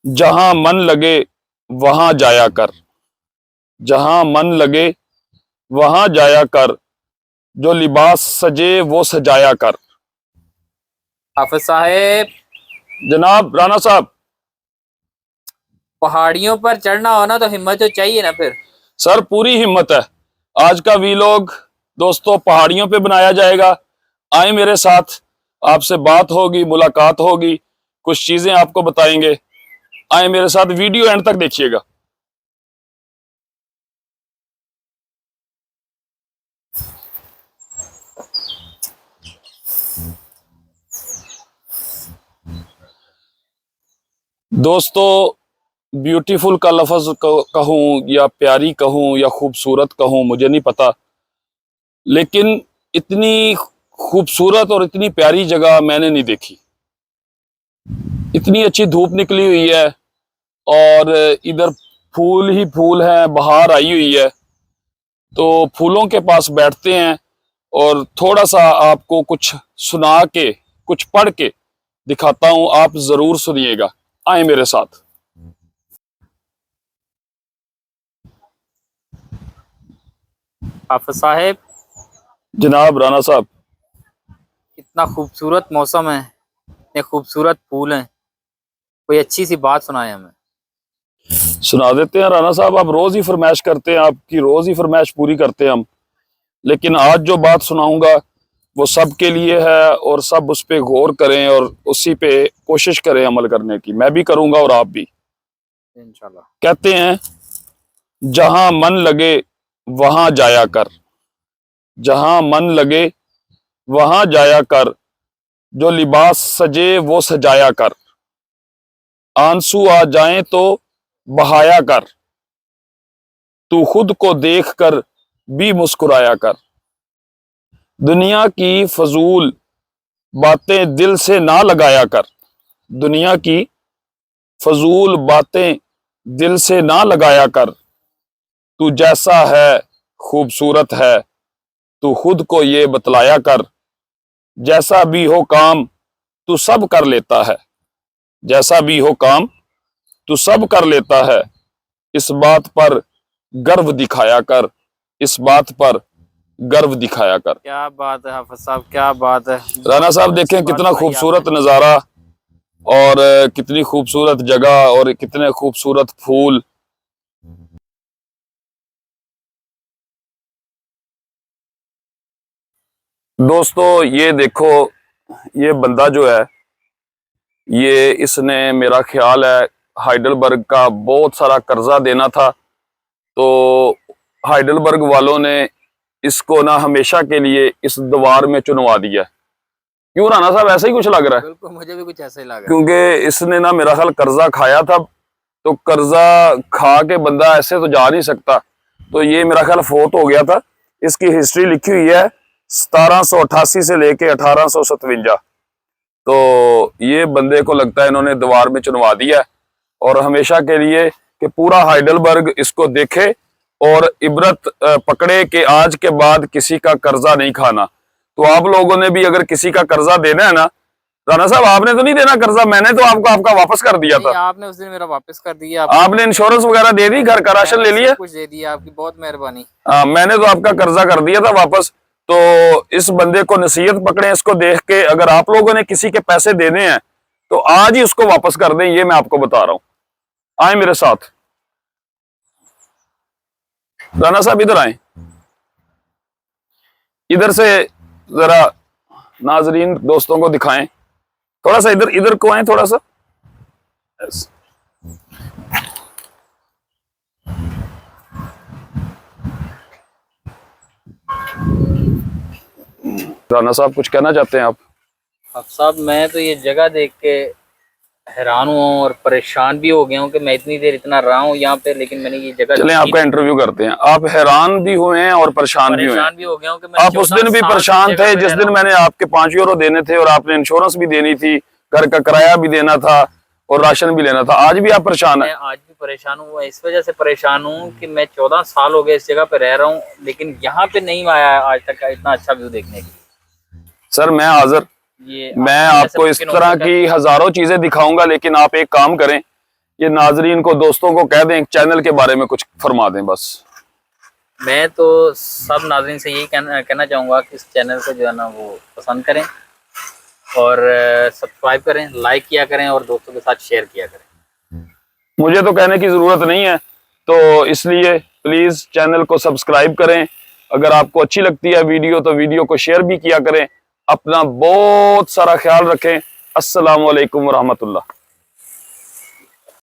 जहां मन लगे वहां जाया कर, जहां मन लगे वहां जाया कर, जो लिबास सजे वो सजाया कर। हाफिज साहब, जनाब राना साहब। पहाड़ियों पर चढ़ना हो ना तो हिम्मत तो चाहिए ना फिर। सर पूरी हिम्मत है। आज का वीलॉग दोस्तों पहाड़ियों पे बनाया जाएगा। आए मेरे साथ, आपसे बात होगी, मुलाकात होगी, कुछ चीजें आपको बताएंगे। आए मेरे साथ, वीडियो एंड तक देखिएगा। दोस्तों, ब्यूटीफुल का लफ्ज कहूं या प्यारी कहूं या खूबसूरत कहूं मुझे नहीं पता, लेकिन इतनी खूबसूरत और इतनी प्यारी जगह मैंने नहीं देखी। इतनी अच्छी धूप निकली हुई है और इधर फूल ही फूल हैं, बहार आई हुई है। तो फूलों के पास बैठते हैं और थोड़ा सा आपको कुछ सुना के, कुछ पढ़ के दिखाता हूं, आप जरूर सुनिएगा। आए मेरे साथ। हाफिज साहब, जनाब राना साहब। इतना खूबसूरत मौसम है, इतने खूबसूरत फूल हैं, कोई अच्छी सी बात सुनाए हमें। सुना देते हैं राना साहब, आप रोज ही फरमाइश करते हैं, आपकी रोज ही फरमाइश पूरी करते हैं हम। लेकिन आज जो बात सुनाऊंगा वो सबके लिए है और सब उस पर गौर करें और उसी पे कोशिश करें अमल करने की। मैं भी करूंगा और आप भी। इंशाल्लाह। कहते हैं, जहां मन लगे वहां जाया कर, जहां मन लगे वहां जाया कर, जो लिबास सजे वो सजाया कर। आंसू आ जाएं तो बहाया कर, तू खुद को देख कर भी मुस्कुराया कर। दुनिया की फजूल बातें दिल से ना लगाया कर, दुनिया की फजूल बातें दिल से ना लगाया कर। तू जैसा है खूबसूरत है, तू खुद को ये बतलाया कर। जैसा भी हो काम तू सब कर लेता है, जैसा भी हो काम तू सब कर लेता है। इस बात पर गर्व दिखाया कर, इस बात पर गर्व दिखाया कर। क्या बात है हाफिज साहब, क्या बात है। राना साहब बहुत अच्छी देखें बात कितना सुनाई खूबसूरत आपने। नज़ारा और कितनी खूबसूरत जगह और कितने खूबसूरत फूल। दोस्तों ये देखो, ये बंदा जो है, ये इसने मेरा ख्याल है हाइडलबर्ग का बहुत सारा कर्जा देना था। तो हाइडलबर्ग वालों ने इसको ना हमेशा के लिए इस दीवार में चुनवा दिया। क्यों राना साहब, ऐसा ही कुछ लग रहा है? बिल्कुल, मुझे भी कुछ ऐसा ही लगा। क्योंकि इसने ना मेरा ख्याल कर्जा खाया था, तो कर्जा खा के बंदा ऐसे तो जा नहीं सकता। तो ये मेरा ख्याल फोत हो गया था। इसकी हिस्ट्री लिखी हुई है 1788 से लेके 1857। तो ये बंदे को लगता है इन्होंने दीवार में चुनवा दिया और हमेशा के लिए, कि पूरा हाइडलबर्ग इसको देखे और इबरत पकड़े कि आज के बाद किसी का कर्जा नहीं खाना। तो आप लोगों ने भी अगर किसी का कर्जा देना है ना, राना साहब आपने तो नहीं देना कर्जा, मैंने तो आपको आपका वापस कर दिया था। आपने उस दिन मेरा वापस कर दिया। आपने इंश्योरेंस वगैरह दे दी, घर का राशन ले लिया, कुछ दे दिया, आपकी बहुत मेहरबानी। मैंने तो आपका कर्जा कर दिया था वापस। तो इस बंदे को नसीहत पकड़े, इसको देख के अगर आप लोगों ने किसी के पैसे देने हैं तो आज ही उसको वापस कर दें, ये मैं आपको बता रहा हूं। आए मेरे साथ, राना साहब इधर आए, इधर से जरा नाजरीन दोस्तों को दिखाएं। थोड़ा सा इधर इधर को आए, थोड़ा सा। राना साहब कुछ कहना चाहते हैं आप? अब साहब, मैं तो ये जगह देख के हैरान हूँ और परेशान भी हो गया हूँ कि मैं इतनी देर इतना रहा हूँ यहाँ पे, लेकिन मैंने ये जगह चलें आपका इंटरव्यू करते हैं। आप हैरान भी हुए हैं और परेशान भी हुए हैं। भी हो गया हूँ कि मैं आप उस दिन भी परेशान थे जिस दिन मैंने आपके 5 यूरो देने थे और आपने इंश्योरेंस भी देनी थी, घर का किराया भी देना था और राशन भी लेना था। आज भी आप परेशान हैं? आज भी परेशान हूँ। इस वजह से परेशान हूँ कि मैं 14 साल हो गए इस जगह पे रह रहा हूँ, लेकिन यहाँ पे नहीं आया आज तक का इतना अच्छा व्यू देखने की। सर मैं हाजिर, मैं आपको इस तरह की हजारों चीजें दिखाऊंगा, लेकिन आप एक काम करें ये नाजरीन को, दोस्तों को कह दें, चैनल के बारे में कुछ फरमा दें बस। मैं तो सब नाज़रीन से यही कहना चाहूँगा कि इस चैनल को जो है ना वो पसंद करें और सब्सक्राइब करें, लाइक किया करें और दोस्तों के साथ शेयर किया करें। मुझे तो कहने की ज़रूरत नहीं है, तो इसलिए प्लीज़ चैनल को सब्सक्राइब करें। अगर आपको अच्छी लगती है वीडियो तो वीडियो को शेयर भी किया करें। अपना बहुत सारा ख्याल रखें। अस्सलामु अलैकुम वरहमतुल्लाह।